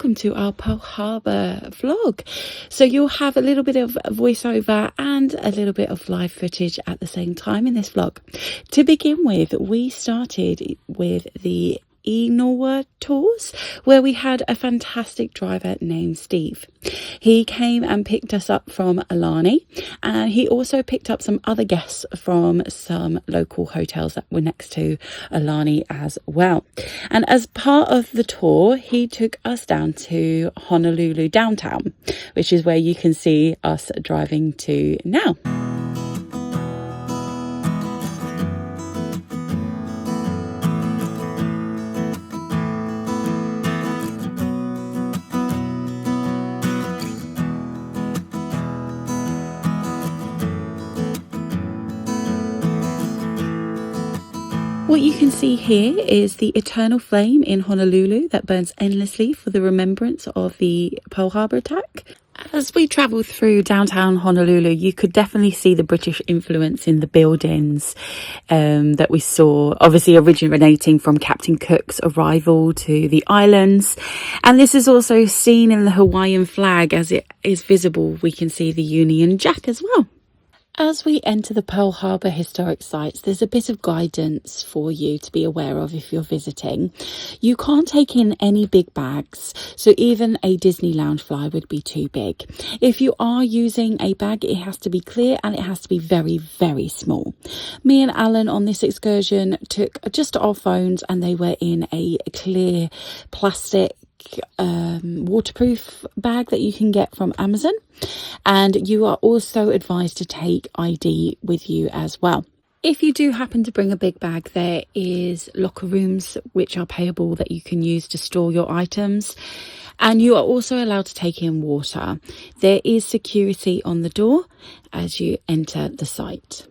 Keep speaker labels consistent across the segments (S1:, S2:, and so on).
S1: welcome to our Pearl Harbour vlog. So you'll have a little bit of voiceover and a little bit of live footage at the same time in this vlog. To begin with, we started with the Norwa tours, where we had a fantastic driver named Steve. He came and picked us up from Aulani, and he also picked up some other guests from some local hotels that were next to Aulani as well. And as part of the tour, he took us down to Honolulu downtown, which is where you can see us driving to now. What you can see here is the eternal flame in Honolulu that burns endlessly for the remembrance of the Pearl Harbour attack. As we travelled through downtown Honolulu, you could definitely see the British influence in the buildings that we saw, obviously originating from Captain Cook's arrival to the islands. And this is also seen in the Hawaiian flag as it is visible. We can see the Union Jack as well. As we enter the Pearl Harbour historic sites, there's a bit of guidance for you to be aware of if you're visiting. You can't take in any big bags, so even a Disney lounge fly would be too big. If you are using a bag, it has to be clear and it has to be very, very small. Me and Allun on this excursion took just our phones, and they were in a clear plastic waterproof bag that you can get from Amazon, and you are also advised to take ID with you as well. If you do happen to bring a big bag, there is locker rooms which are payable that you can use to store your items, and you are also allowed to take in water. There is security on the door as you enter the site.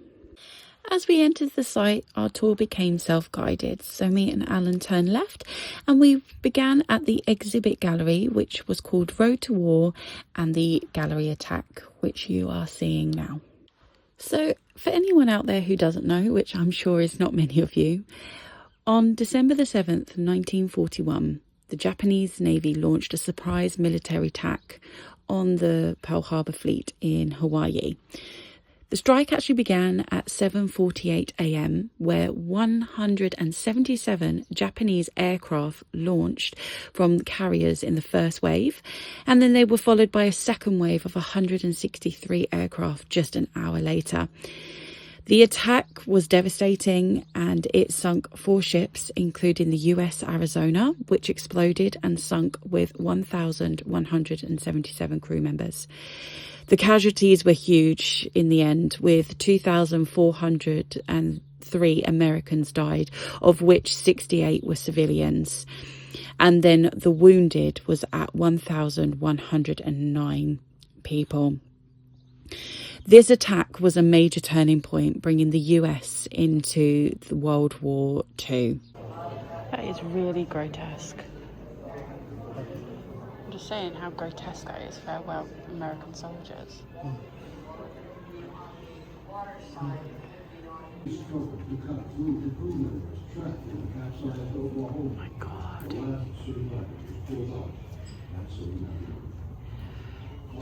S1: As we entered the site, our tour became self-guided, so me and Allun turned left and we began at the exhibit gallery, which was called Road to War, and the gallery attack, which you are seeing now. So for anyone out there who doesn't know, which I'm sure is not many of you, on December the 7th, 1941, the Japanese Navy launched a surprise military attack on the Pearl Harbour fleet in Hawaii. The strike actually began at 7:48 a.m, where 177 Japanese aircraft launched from carriers in the first wave, and then they were followed by a second wave of 163 aircraft just an hour later. The attack was devastating, and it sunk 4 ships, including the USS Arizona, which exploded and sunk with 1,177 crew members. The casualties were huge in the end, with 2,403 Americans died, of which 68 were civilians. And then the wounded was at 1,109 people. This attack was a major turning point, bringing the US into the World War II. That is really grotesque. I'm just saying how grotesque that is. Farewell, American soldiers. Oh my God.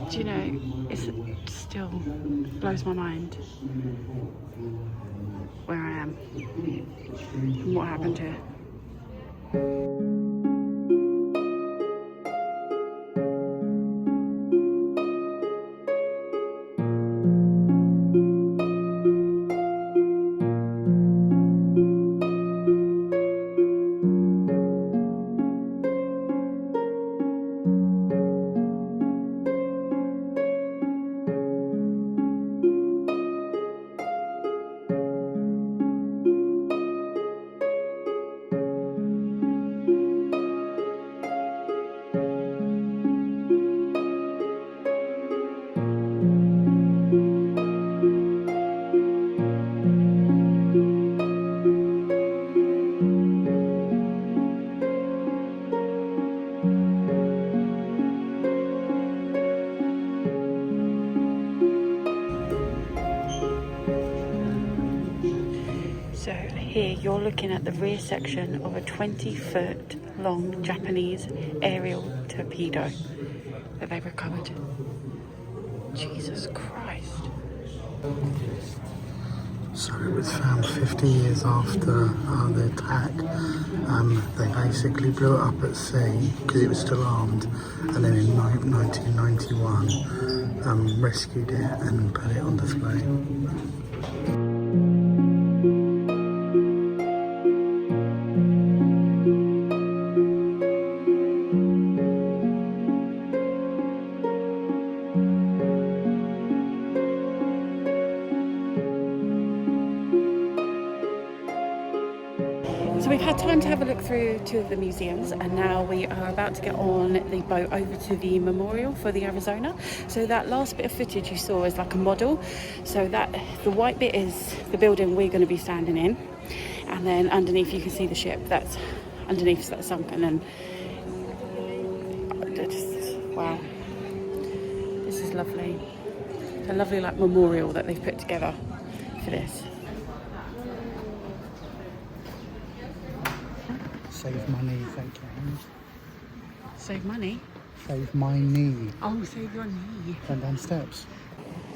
S1: Do you know, it still blows my mind where I am and what happened here. So Here you're looking at the rear section of a 20-foot long Japanese aerial torpedo that they recovered. Jesus Christ.
S2: So it was found 50 years after the attack. They basically blew it up at sea because it was still armed, and then in 1991 rescued it and put it on display.
S1: So we've had time to have a look through two of the museums, and now we are about to get on the boat over to the memorial for the Arizona. So that last bit of footage you saw is like a model. So that the white bit is the building we're going to be standing in, and then underneath you can see the ship that's underneath, that's sunken. And wow, this is lovely. It's a lovely like memorial that they've put together for this.
S2: Save my knee, thank you.
S1: Save money?
S2: Save my knee.
S1: Oh, save your knee.
S2: Went down steps.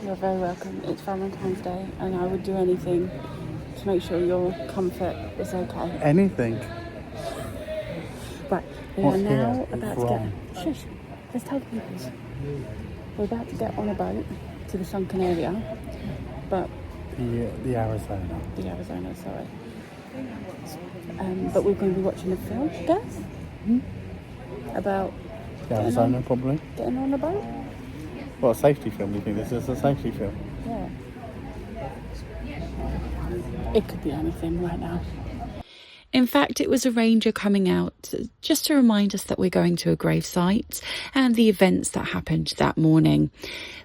S1: You're very welcome. It's Valentine's Day, and I would do anything to make sure your comfort is okay.
S2: Anything?
S1: Right, we are now about to get... Shush, let's tell the people. We're about to get on a boat to the sunken area, but...
S2: The Arizona.
S1: The Arizona, sorry. But we're going to be watching a film, guys, about
S2: The Arizona, probably.
S1: getting on a boat.
S2: What, a safety film? Do you think this is a safety film?
S1: Yeah. It could be anything right now. In fact, it was a ranger coming out just to remind us that we're going to a gravesite and the events that happened that morning.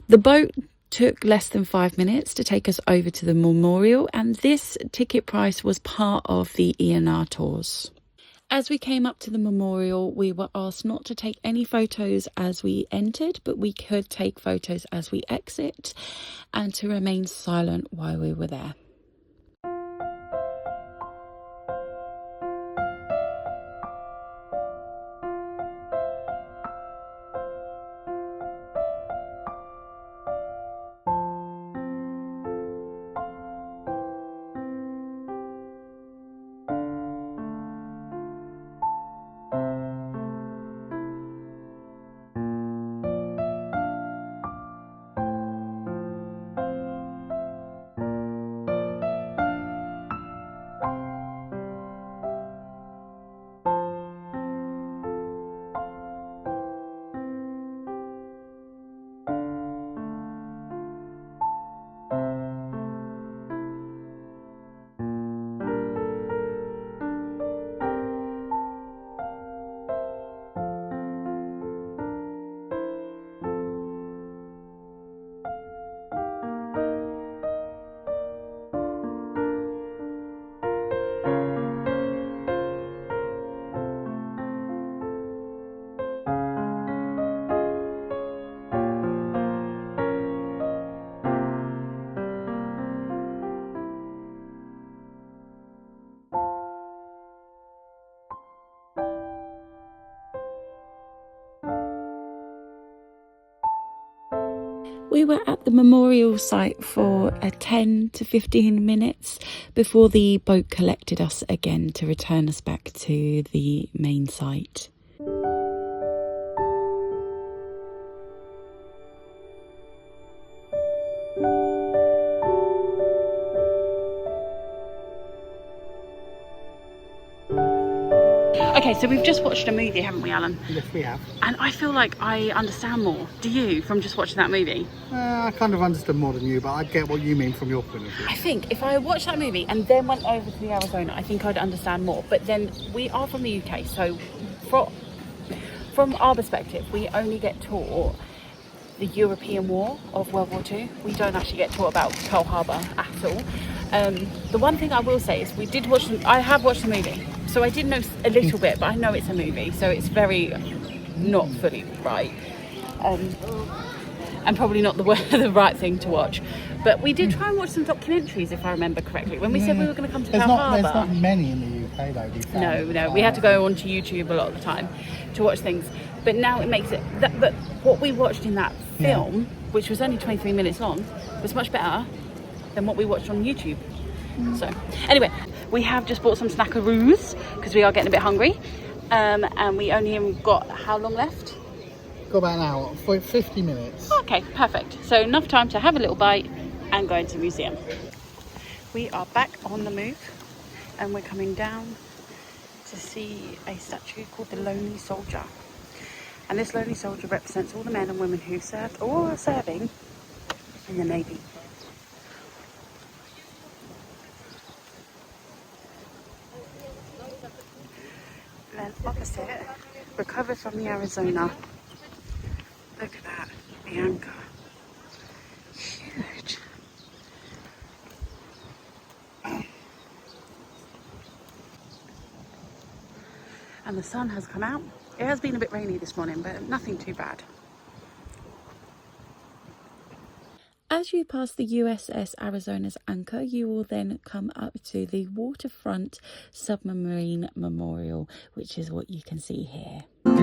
S1: The boat took less than 5 minutes to take us over to the memorial, and this ticket price was part of the ENR tours. As we came up to the memorial, we were asked not to take any photos as we entered, but we could take photos as we exit, and to remain silent while we were there. We were at the memorial site for 10 to 15 minutes before the boat collected us again to return us back to the main site. Okay, so we've just watched a movie, haven't we, Allun?
S2: Yes, we have.
S1: And I feel like I understand more. Do you, from just watching that movie?
S2: I kind of understood more than you, but I get what you mean from your point of view.
S1: I think if I watched that movie and then went over to the Arizona, I think I'd understand more. But then we are from the UK, so from our perspective, we only get taught the European War of World War II. We don't actually get taught about Pearl Harbour at all. The one thing I will say is I have watched the movie. So I did know a little bit, but I know it's a movie, so it's very not fully right. And probably not the right thing to watch. But we did try and watch some documentaries, if I remember correctly, when we said we were going to come to Pearl Harbour.
S2: There's not many in the UK though.
S1: No, we had to go onto YouTube a lot of the time to watch things. But now it makes it, but what we watched in that film, which was only 23 minutes long, was much better than what we watched on YouTube. So, anyway, we have just bought some snackaroos because we are getting a bit hungry. And we only got how long left?
S2: Got about an hour, 50 minutes.
S1: Okay, perfect. So enough time to have a little bite and go into the museum. We are back on the move and we're coming down to see a statue called the Lonely Soldier. And this Lonely Soldier represents all the men and women who served or are serving in the Navy. Then opposite, recovered from the Arizona. Look at that, the anchor. Huge. And the sun has come out. It has been a bit rainy this morning, but nothing too bad. As you pass the USS Arizona's anchor, you will then come up to the Waterfront Submarine Memorial, which is what you can see here. We've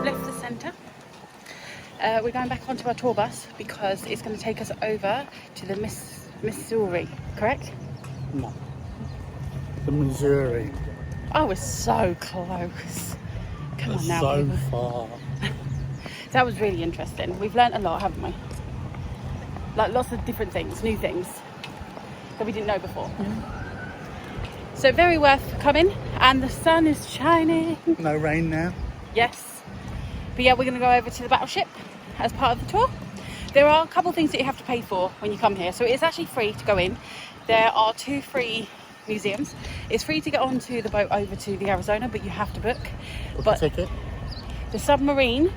S1: left the centre. We're going back onto our tour bus because it's going to take us over to the Missouri, correct?
S2: No. The Missouri.
S1: I was so close. Come on now.
S2: So
S1: people.
S2: far.
S1: That was really interesting. We've learnt a lot, haven't we? Like lots of different things, new things that we didn't know before. So very worth coming, and the sun is shining.
S2: No rain now.
S1: Yes. But yeah, we're going to go over to the battleship as part of the tour. There are a couple of things that you have to pay for when you come here. So it's actually free to go in. There are 2 free museums. It's free to get onto the boat over to the Arizona, but you have to book.
S2: Book a ticket.
S1: The submarine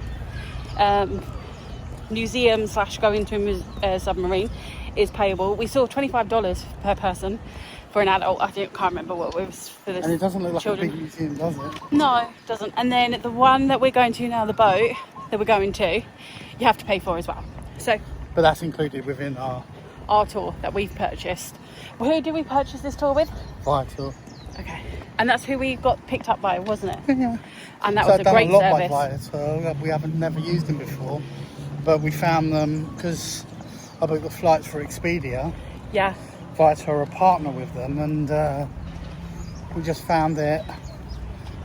S1: museum / go into a submarine is payable. We saw $25 per person for an adult. I can't remember what it was for this.
S2: And it doesn't look like
S1: children.
S2: a big museum, does it?
S1: No, it doesn't. And then the one that we're going to now, the boat that we're going to, you have to pay for as well. So,
S2: but that's included within
S1: our tour that we've purchased. Well, who did we purchase this tour with?
S2: Vital.
S1: Okay. And that's who we got picked up by, wasn't it?
S2: Yeah.
S1: And that
S2: So
S1: was a great
S2: I've done a lot
S1: service.
S2: by Vital. We haven't never used them before, but we found them because I booked the flights for Expedia.
S1: Yeah.
S2: Vital are a partner with them, and we just found it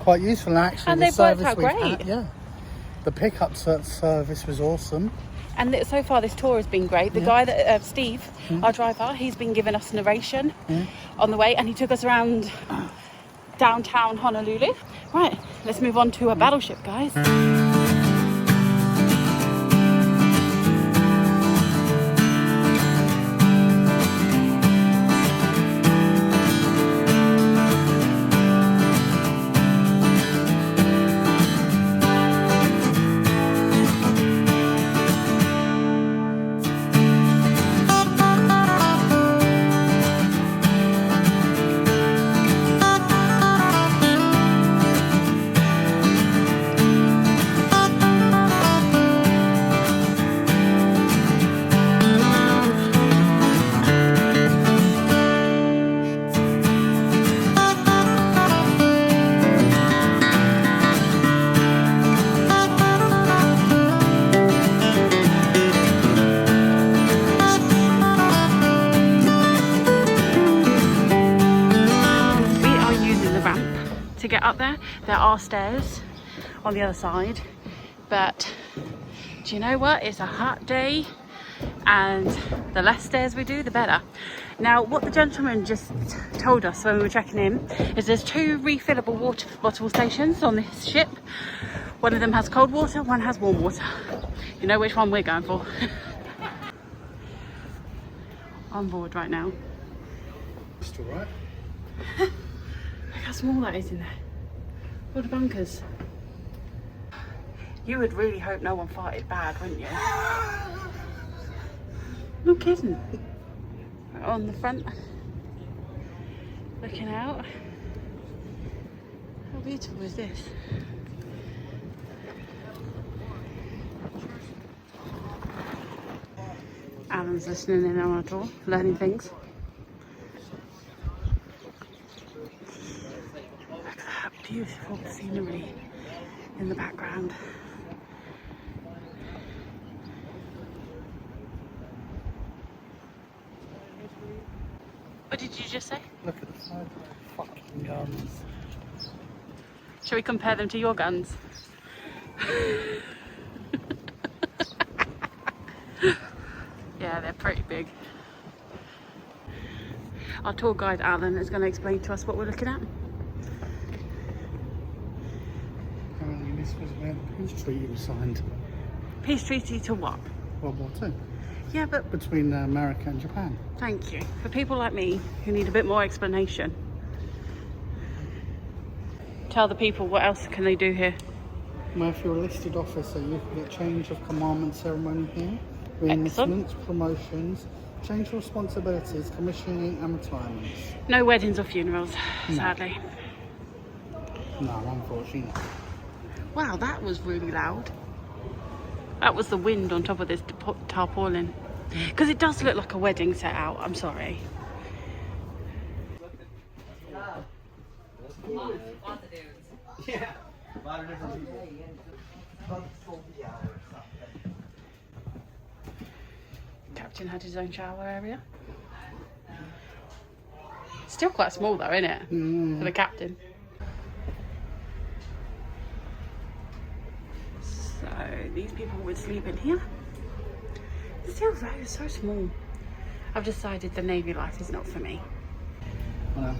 S2: quite useful. And actually,
S1: And
S2: the
S1: they've worked
S2: service
S1: out
S2: we've
S1: great.
S2: had, yeah, the pickup service was awesome.
S1: And so far this tour has been great. The guy that Steve, our driver, he's been giving us narration on the way, and he took us around downtown Honolulu. Right, let's move on to a battleship, guys. To get up there are stairs on the other side, but do you know what, it's a hot day and the less stairs we do the better. Now what the gentleman just told us when we were checking in is there's 2 refillable water bottle stations on this ship. One of them has cold water, one has warm water. You know which one we're going for. On board right now.
S2: Still right.
S1: Look how small that is in there. All the bunkers. You would really hope no one farted bad, wouldn't you? No kidding. On the front, looking out. beautiful is this? Alan's listening in on our tour, learning things. Look at that beautiful scenery in the background. What did you just say?
S2: Look at the size of the fucking guns.
S1: Shall we compare them to your guns? Yeah, they're pretty big. Our tour guide Alan is going to explain to us what we're looking at.
S2: Apparently this was where the peace treaty was signed.
S1: Peace treaty to what?
S2: World War II.
S1: Yeah, but...
S2: Between America and Japan.
S1: Thank you. For people like me who need a bit more explanation. Tell the people what else can they do here.
S2: Well, if you're a listed officer, you can get change of commandment ceremony here. Reinstatements, promotions, change of responsibilities, commissioning and retirements.
S1: No weddings or funerals, sadly.
S2: No, unfortunately not.
S1: Wow, that was really loud. That was the wind on top of this tarpaulin. Because it does look like a wedding set out, I'm sorry.
S3: Yeah, a lot of different people.
S1: Captain had his own shower area. Still quite small though, isn't it? For the captain. So these people would sleep in here. It's still so small. I've decided the Navy life is not for me. Oh,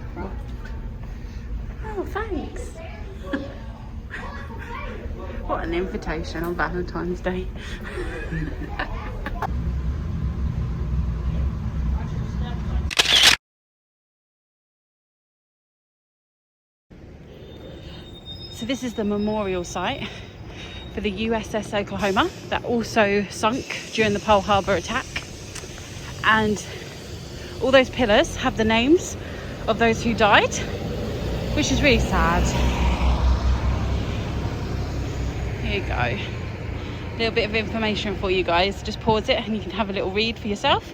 S1: thanks. What an invitation on Valentine's Day. So this is the memorial site for the USS Oklahoma that also sunk during the Pearl Harbour attack. And all those pillars have the names of those who died, which is really sad. Here you go. A little bit of information for you guys. Just pause it and you can have a little read for yourself.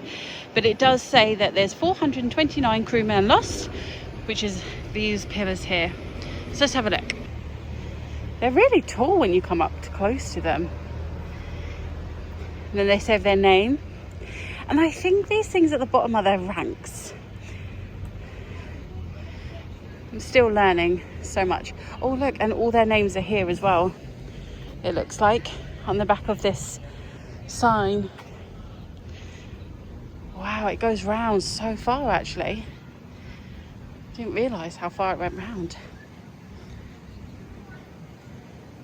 S1: But it does say that there's 429 crewmen lost, which is these pillars here. So let's have a look. They're really tall when you come up close to them. And then they say their name. And I think these things at the bottom are their ranks. I'm still learning so much. Oh look, and all their names are here as well. It looks like on the back of this sign. Wow, it goes round so far actually. Didn't realise how far it went round.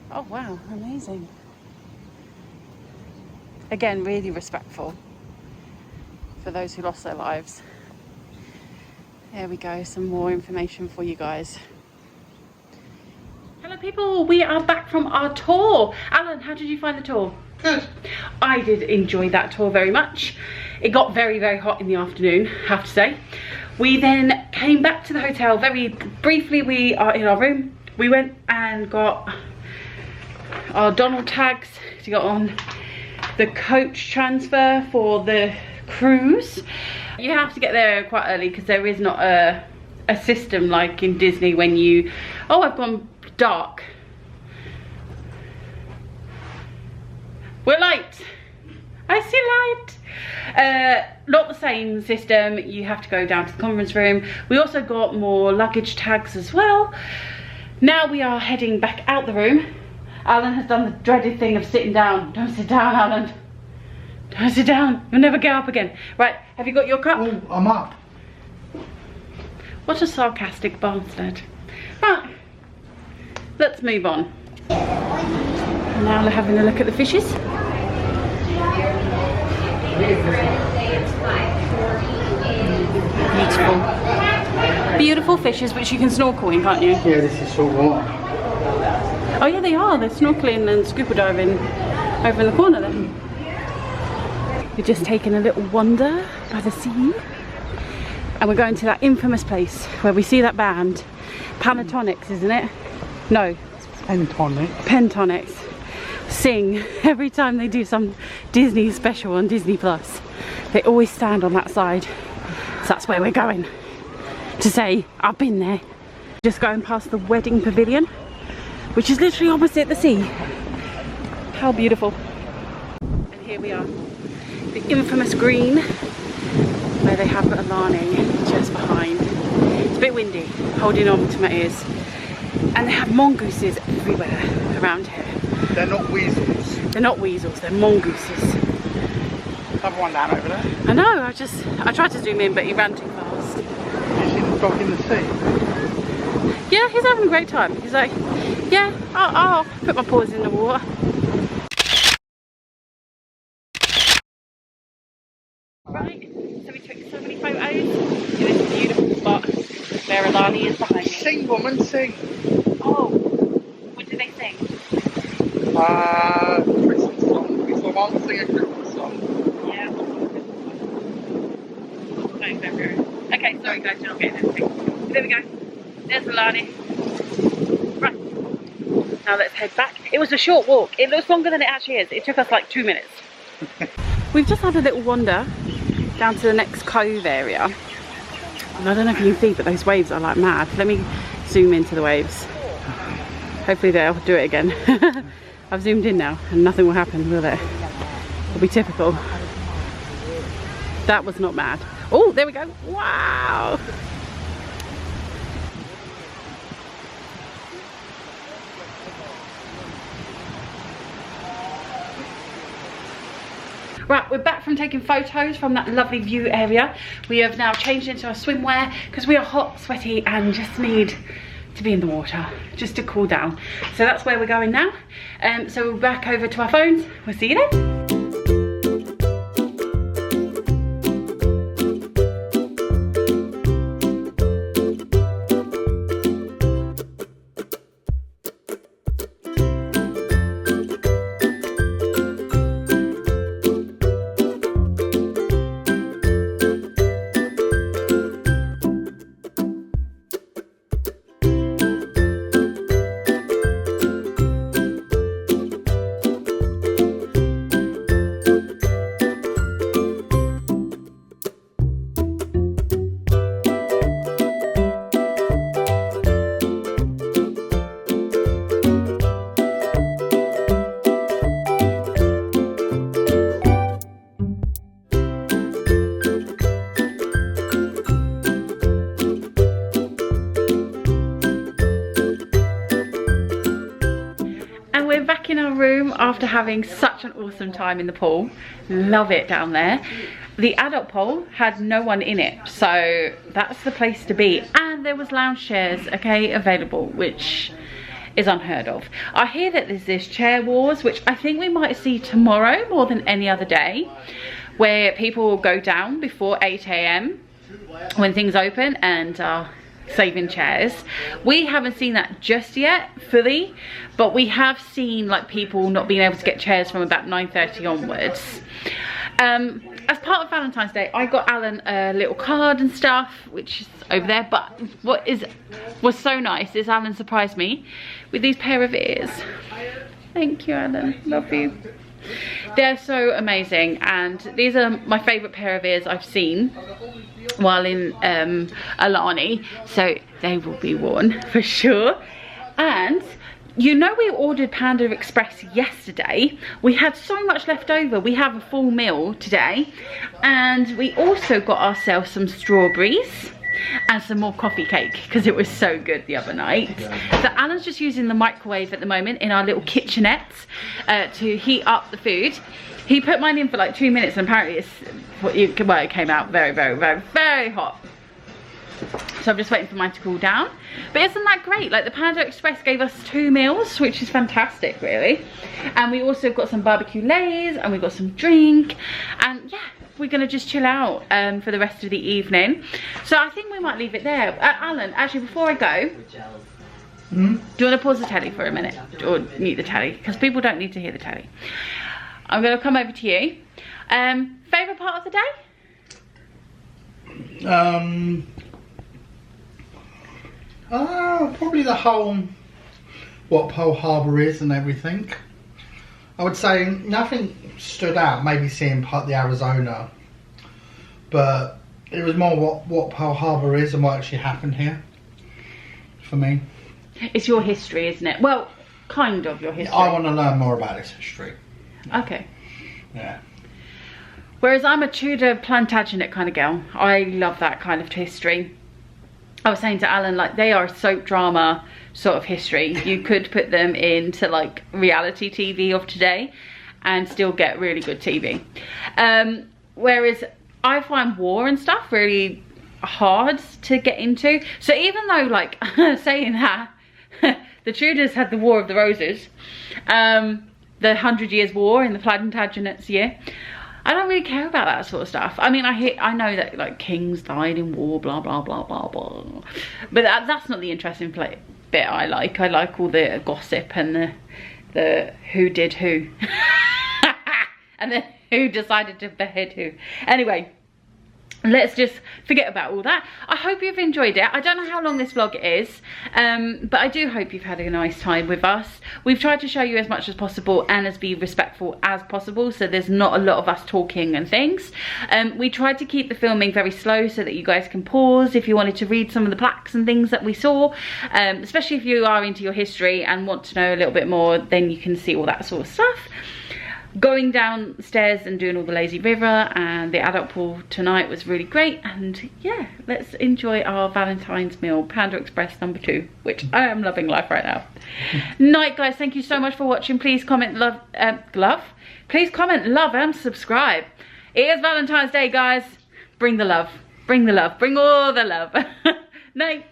S1: Oh wow, amazing. Again, really respectful for those who lost their lives. There we go, some more information for you guys. Hello people, we are back from our tour. Alan, how did you find the tour?
S2: Good.
S1: I did enjoy that tour very much. It got very, very hot in the afternoon, I have to say. We then came back to the hotel very briefly. We are in our room. We went and got our Donald tags to go on the coach transfer for the cruise. You have to get there quite early because there is not a system like in Disney when you... Oh, I've gone dark. We're light. I see light. Not the same system. You have to go down to the conference room. We also got more luggage tags as well. Now we are heading back out the room. Alan has done the dreaded thing of sitting down. Don't sit down, Alan. Don't sit down. You'll never get up again. Right, have you got your cup?
S2: Oh, I'm up.
S1: What a sarcastic bastard. Right, let's move on. Now we're having a look at the fishes. Beautiful. Beautiful fishes which you can snorkel in, can't you?
S2: Yeah, this is short water.
S1: Oh yeah, they are. They're snorkeling and scuba diving over in the corner there. We're just taking a little wander by the sea. And we're going to that infamous place where we see that band. Pentatonics, isn't it? No.
S2: Pentonics.
S1: Pentonics sing every time they do some Disney special on Disney Plus. They always stand on that side. So that's where we're going to say, I've been there. Just going past the wedding pavilion, which is literally opposite the sea. How beautiful. And here we are, the infamous green, where they have Aulani just behind. It's a bit windy, holding on to my ears. And they have mongooses everywhere around here.
S2: They're not weasels.
S1: They're not weasels, they're mongooses.
S2: Another one down over there.
S1: I know, I tried to zoom in, but he ran too fast.
S2: You see the dog in the sea?
S1: Yeah, he's having a great time. He's like, yeah, I'll put my paws in the water. Right, so we took so many photos in this beautiful spot where Aulani is behind me.
S2: Sing, woman, sing.
S1: Oh, what do they sing?
S2: Christmas song. We saw one sing a Christmas song.
S1: Yeah. No, February. Okay, sorry guys, you're not getting anything. There we go. There's Aulani. Right. Now let's head back. It was a short walk. It looks longer than it actually is. It took us like 2 minutes. We've just had a little wander down to the next cove area. And I don't know if you can see, but those waves are like mad. Let me zoom into the waves. Hopefully they'll do it again. I've zoomed in now and nothing will happen, will it? It'll be typical. That was not mad. Oh, there we go. Wow. Right, we're back from taking photos from that lovely view area. We have now changed into our swimwear because we are hot, sweaty and just need to be in the water just to cool down. So that's where we're going now. So we're back over to our phones. We'll see you then. In our room after having such an awesome time in the pool. Love it down there. The adult pool had no one in it, so that's the place to be. And there was lounge chairs, okay, available, which is unheard of. I hear that there's this chair wars, which I think we might see tomorrow more than any other day, where people will go down before 8 AM when things open and saving chairs. We haven't seen that just yet fully, but we have seen like people not being able to get chairs from about 9:30 onwards. As part of Valentine's Day, I got Alan a little card and stuff, which is over there. But what was so nice is Alan surprised me with these pair of ears. Thank you, Alan. Love you. They're so amazing, and these are my favourite pair of ears I've seen while in Aulani, so they will be worn for sure. And you know, we ordered Panda Express yesterday. We had so much left over. We have a full meal today, and we also got ourselves some strawberries and some more coffee cake because it was so good the other night. So Alan's just using the microwave at the moment in our little kitchenette to heat up the food. He put mine in for like 2 minutes, and apparently it came out very, very, very, very hot. So I'm just waiting for mine to cool down. But isn't that great? Like, the Panda Express gave us 2 meals, which is fantastic, really. And we also got some barbecue lays, and we got some drink, and yeah, we're gonna just chill out for the rest of the evening. So I think we might leave it there. Alan, actually, before I go, do you want to pause the telly for a minute, or mute the telly, because people don't need to hear the telly. I'm gonna come over to you. Favorite part of the day?
S2: Probably the whole what Pearl Harbour is and everything. I would say nothing stood out, maybe seeing the Arizona, but it was more what Pearl Harbour is and what actually happened here for me.
S1: It's your history, isn't it? Well, kind of your history.
S2: I want to learn more about this history.
S1: Okay.
S2: Yeah.
S1: Whereas I'm a Tudor Plantagenet kind of girl. I love that kind of history. I was saying to Alan, like, they are soap drama sort of history. You could put them into like reality TV of today and still get really good TV. Whereas I find war and stuff really hard to get into. So even though, like, saying that, the Tudors had the War of the Roses, the 100 Years War in the Plantagenets year, I don't really care about that sort of stuff. I mean, I know that like kings died in war, blah blah blah blah blah, but that's not the interesting bit I like. I like all the gossip and the who did who, and then who decided to behead who. Anyway, let's just forget about all that. I hope you've enjoyed it. I don't know how long this vlog is, but I do hope you've had a nice time with us. We've tried to show you as much as possible and as be respectful as possible, so there's not a lot of us talking and things. We tried to keep the filming very slow so that you guys can pause if you wanted to read some of the plaques and things that we saw, especially if you are into your history and want to know a little bit more, then you can see all that sort of stuff. Going downstairs and doing all the lazy river and the adult pool tonight was really great, and yeah, let's enjoy our Valentine's meal, Panda Express #2, which I am loving life right now. Night, guys. Thank you so much for watching. Please comment please comment, love and subscribe. It is Valentine's Day, guys. Bring the love, bring the love, bring all the love. Night.